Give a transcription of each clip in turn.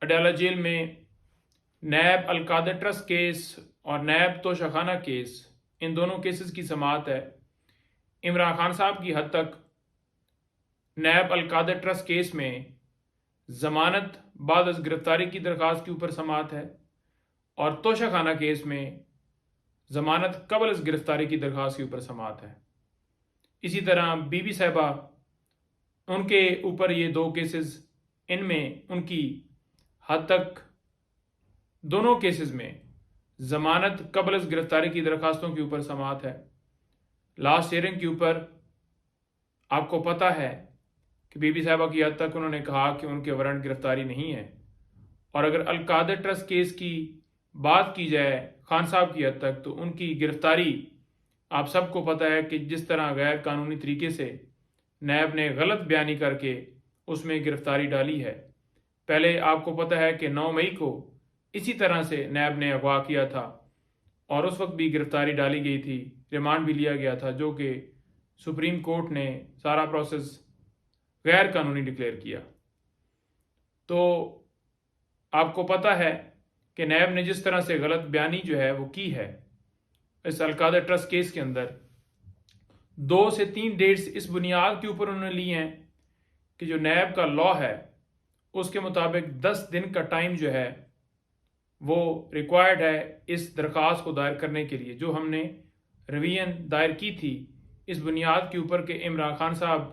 Adiala jail में नैब Al-Qadir trust case और नैब Toshakhana case, इन दोनों केसेस की समाअत है। इमरान खान साहब की हद तक नैब अलकादर ट्रस्ट केस में ज़मानत बाद अज़ गिरफ्तारी की दरख्वास्त के ऊपर समाअत है और तोशाखाना केस में ज़मानत कबल अज़ गिरफ्तारी की दरख्वास्त के ऊपर समाअत है। इसी तरह बीबी साहिबा, उनके ऊपर ये दो केसेस, इनमें उनकी हद तक दोनों केसेस में ज़मानत कबल अज़ गिरफ्तारी की दरख्वास्तों के ऊपर समाअत है। लास्ट हियरिंग के ऊपर आपको पता है कि बीबी साहिबा की हद तक उन्होंने कहा कि उनके वारंट गिरफ्तारी नहीं है। और अगर अलकादर ट्रस्ट केस की बात की जाए खान साहब की हद तक, तो उनकी गिरफ्तारी आप सबको पता है कि जिस तरह गैर कानूनी तरीके से नैब ने गलत बयानी करके उसमें गिरफ्तारी डाली है। पहले आपको पता है कि 9 मई को इसी तरह से नैब ने अगवा किया था और उस वक्त भी गिरफ्तारी डाली गई थी, रिमांड भी लिया गया था, जो कि सुप्रीम कोर्ट ने सारा प्रोसेस गैर कानूनी डिक्लेयर किया। तो आपको पता है कि नैब ने जिस तरह से गलत बयानी जो है वो की है इस अलकादर ट्रस्ट केस के अंदर, 2 से 3 डेट्स इस बुनियाद के ऊपर उन्होंने ली हैं कि जो नैब का लॉ है उसके मुताबिक 10 दिन का टाइम जो है वो रिक्वायर्ड है इस दरख्वास्त को दायर करने के लिए, जो हमने रिवीजन दायर की थी इस बुनियाद के ऊपर कि इमरान खान साहब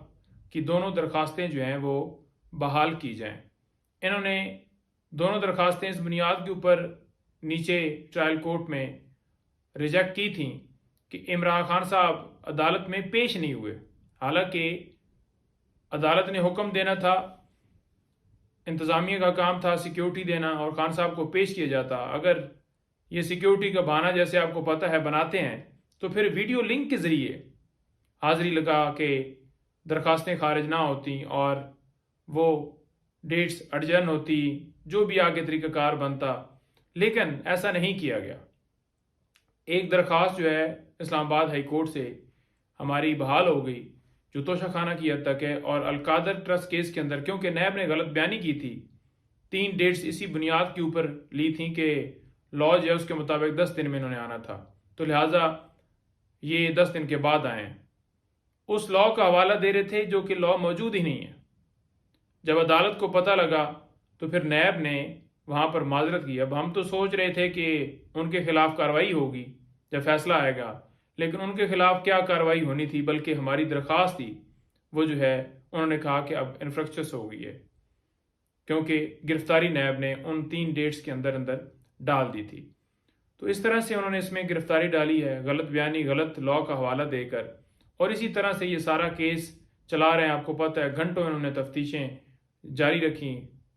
की दोनों दरख्वास्तें जो हैं वो बहाल की जाएं। इन्होंने दोनों दरख्वास्तें इस बुनियाद के ऊपर नीचे ट्रायल कोर्ट में रिजेक्ट की थी कि इमरान खान साहब अदालत में पेश नहीं हुए। हालांकि अदालत ने हुक्म देना था, इंतज़ामिया का काम था सिक्योरिटी देना और खान साहब को पेश किया जाता। अगर ये सिक्योरिटी का बहाना जैसे आपको पता है बनाते हैं तो फिर वीडियो लिंक के ज़रिए हाज़िरी लगा के दरख्वास्तें खारिज ना होती और वो डेट्स अडजन होती, जो भी आगे तरीक़ाकार बनता, लेकिन ऐसा नहीं किया गया। एक दरख्वास्त जो है इस्लामाबाद हाई कोर्ट से हमारी बहाल हो गई जो तोशाखाना की हद तक है, और अलकादर ट्रस्ट केस के अंदर क्योंकि नैब ने गलत बयानी की थी, 3 डेट्स इसी बुनियाद के ऊपर ली थी कि लॉ जो है उसके मुताबिक 10 दिन में इन्होंने आना था, तो लिहाजा ये 10 दिन के बाद आए। उस लॉ का हवाला दे रहे थे जो कि लॉ मौजूद ही नहीं है। जब अदालत को पता लगा तो फिर नैब ने वहाँ पर माजरत की। अब हम तो सोच रहे थे कि उनके खिलाफ कार्रवाई होगी जब फैसला आएगा, लेकिन उनके खिलाफ क्या कार्रवाई होनी थी, बल्कि हमारी दरख्वास्त थी वो जो है उन्होंने कहा कि अब इन्फ्रक्चस हो गई है, क्योंकि गिरफ्तारी नैब ने उन 3 डेट्स के अंदर अंदर डाल दी थी। तो इस तरह से उन्होंने इसमें गिरफ्तारी डाली है, गलत बयानी, गलत लॉ का हवाला देकर, और इसी तरह से ये सारा केस चला रहे हैं। आपको पता है घंटों इन्होंने तफ्तीशें जारी रखी,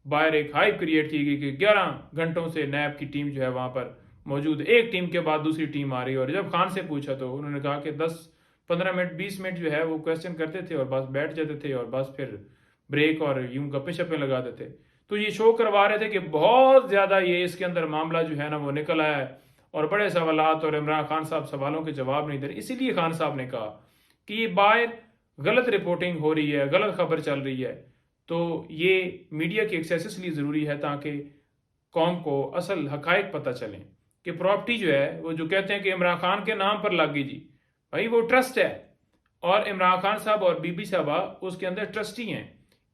बाहर एक हाइप क्रिएट की गई कि 11 घंटों से नैब की टीम जो है वहाँ पर मौजूद, एक टीम के बाद दूसरी टीम आ रही है। और जब खान से पूछा तो उन्होंने कहा कि 10-15 मिनट 20 मिनट जो है वो क्वेश्चन करते थे और बस बैठ जाते थे और बस फिर ब्रेक और यूं गप्पे शप्पे लगाते थे। तो ये शो करवा रहे थे कि बहुत ज़्यादा ये इसके अंदर मामला जो है ना वो निकल आया है और बड़े सवालात, और इमरान खान साहब सवालों के जवाब नहीं दे रहे। इसीलिए खान साहब ने कहा कि ये बाहर गलत रिपोर्टिंग हो रही है, गलत खबर चल रही है, तो ये मीडिया की एक्सेस इसलिए ज़रूरी है ताकि कौम को असल हकायक पता चलें कि प्रॉपर्टी जो है वो जो कहते हैं कि इमरान खान के नाम पर लग गई जी, भाई वो ट्रस्ट है और इमरान खान साहब और बीबी साहबा उसके अंदर ट्रस्टी हैं।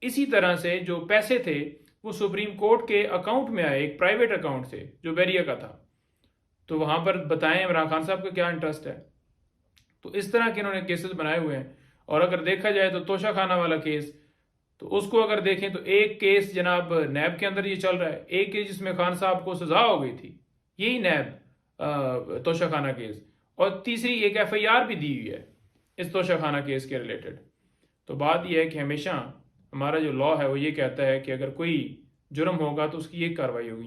इसी तरह से जो पैसे थे वो सुप्रीम कोर्ट के अकाउंट में आए, एक प्राइवेट अकाउंट से जो बैरिया का था, तो वहाँ पर बताएं इमरान खान साहब का क्या इंटरेस्ट है। तो इस तरह के इन्होंने केसेस बनाए हुए हैं। और अगर देखा जाए तो तोशाखाना वाला केस, तो उसको अगर देखें तो एक केस जनाब नैब के अंदर ये चल रहा है, एक केस जिसमें खान साहब को सजा हो गई थी, यही नैब तोशाखाना केस, और तीसरी एक FIR भी दी हुई है इस तोशाखाना केस के रिलेटेड। तो बात यह है कि हमेशा हमारा जो लॉ है वो ये कहता है कि अगर कोई जुर्म होगा तो उसकी एक कार्रवाई होगी।